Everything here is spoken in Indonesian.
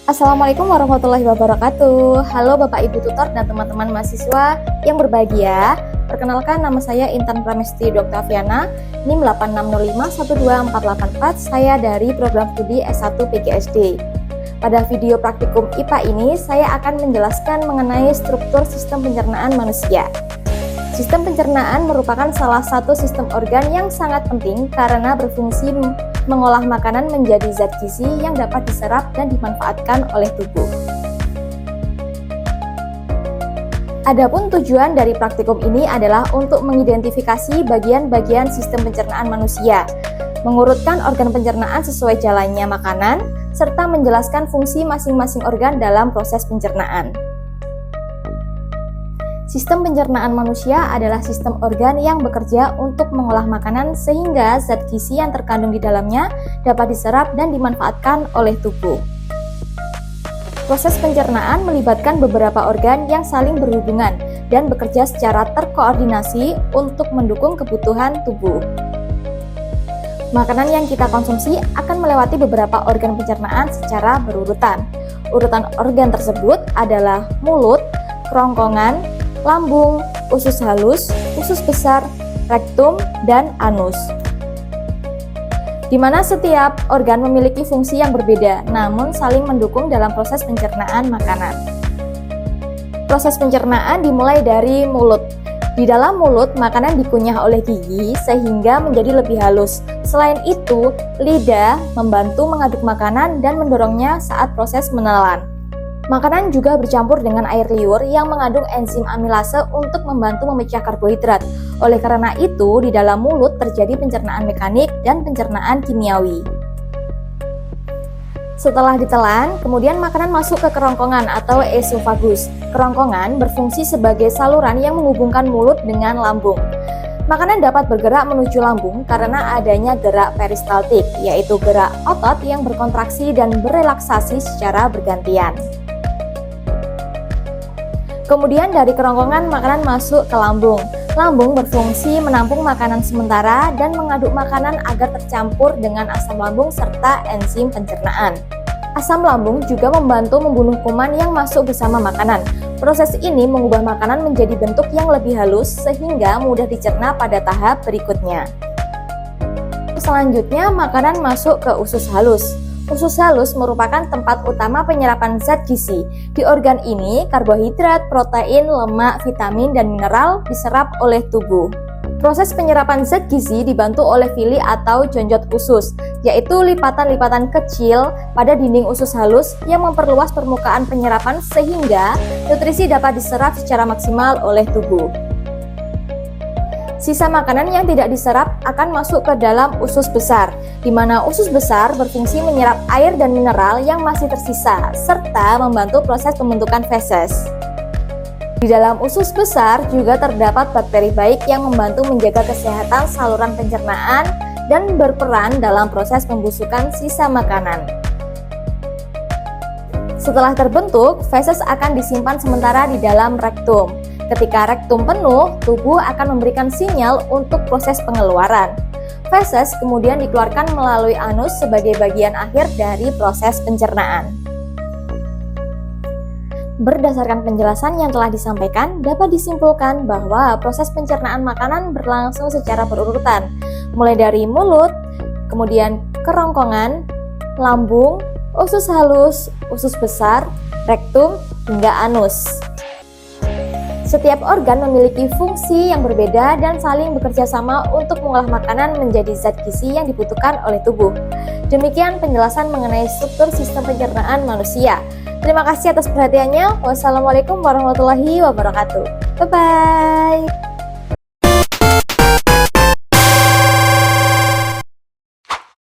Assalamualaikum warahmatullahi wabarakatuh. Halo Bapak Ibu Tutor dan teman-teman mahasiswa yang berbahagia. Perkenalkan, nama saya Intan Pramesti Doktaviana, NIM 86051244. Saya dari program studi S1 PGSD. Pada video praktikum IPA ini, saya akan menjelaskan mengenai struktur sistem pencernaan manusia. Sistem pencernaan merupakan salah satu sistem organ yang sangat penting karena berfungsi mengolah makanan menjadi zat gizi yang dapat diserap dan dimanfaatkan oleh tubuh. Adapun tujuan dari praktikum ini adalah untuk mengidentifikasi bagian-bagian sistem pencernaan manusia, mengurutkan organ pencernaan sesuai jalannya makanan, serta menjelaskan fungsi masing-masing organ dalam proses pencernaan. Sistem pencernaan manusia adalah sistem organ yang bekerja untuk mengolah makanan sehingga zat gizi yang terkandung di dalamnya dapat diserap dan dimanfaatkan oleh tubuh. Proses pencernaan melibatkan beberapa organ yang saling berhubungan dan bekerja secara terkoordinasi untuk mendukung kebutuhan tubuh. Makanan yang kita konsumsi akan melewati beberapa organ pencernaan secara berurutan. Urutan organ tersebut adalah mulut, kerongkongan, lambung, usus halus, usus besar, rektum, dan anus. Di mana setiap organ memiliki fungsi yang berbeda, namun saling mendukung dalam proses pencernaan makanan. Proses pencernaan dimulai dari mulut. Di dalam mulut, makanan dikunyah oleh gigi sehingga menjadi lebih halus. Selain itu, lidah membantu mengaduk makanan dan mendorongnya saat proses menelan. Makanan juga bercampur dengan air liur yang mengandung enzim amilase untuk membantu memecah karbohidrat. Oleh karena itu, di dalam mulut terjadi pencernaan mekanik dan pencernaan kimiawi. Setelah ditelan, kemudian makanan masuk ke kerongkongan atau esofagus. Kerongkongan berfungsi sebagai saluran yang menghubungkan mulut dengan lambung. Makanan dapat bergerak menuju lambung karena adanya gerak peristaltik, yaitu gerak otot yang berkontraksi dan berelaksasi secara bergantian. Kemudian dari kerongkongan makanan masuk ke lambung. Lambung berfungsi menampung makanan sementara dan mengaduk makanan agar tercampur dengan asam lambung serta enzim pencernaan. Asam lambung juga membantu membunuh kuman yang masuk bersama makanan. Proses ini mengubah makanan menjadi bentuk yang lebih halus sehingga mudah dicerna pada tahap berikutnya. Selanjutnya, makanan masuk ke usus halus. Usus halus merupakan tempat utama penyerapan zat gizi. Di organ ini, karbohidrat, protein, lemak, vitamin, dan mineral diserap oleh tubuh. Proses penyerapan zat gizi dibantu oleh vili atau jonjot usus, yaitu lipatan-lipatan kecil pada dinding usus halus yang memperluas permukaan penyerapan sehingga nutrisi dapat diserap secara maksimal oleh tubuh. Sisa makanan yang tidak diserap akan masuk ke dalam usus besar, di mana usus besar berfungsi menyerap air dan mineral yang masih tersisa, serta membantu proses pembentukan feses. Di dalam usus besar juga terdapat bakteri baik yang membantu menjaga kesehatan saluran pencernaan dan berperan dalam proses pembusukan sisa makanan. Setelah terbentuk, feses akan disimpan sementara di dalam rektum. Ketika rektum penuh, tubuh akan memberikan sinyal untuk proses pengeluaran. Feses kemudian dikeluarkan melalui anus sebagai bagian akhir dari proses pencernaan. Berdasarkan penjelasan yang telah disampaikan, dapat disimpulkan bahwa proses pencernaan makanan berlangsung secara berurutan, mulai dari mulut, kemudian kerongkongan, lambung, usus halus, usus besar, rektum, hingga anus. Setiap organ memiliki fungsi yang berbeda dan saling bekerja sama untuk mengolah makanan menjadi zat gizi yang dibutuhkan oleh tubuh. Demikian penjelasan mengenai struktur sistem pencernaan manusia. Terima kasih atas perhatiannya. Wassalamualaikum warahmatullahi wabarakatuh. Bye-bye.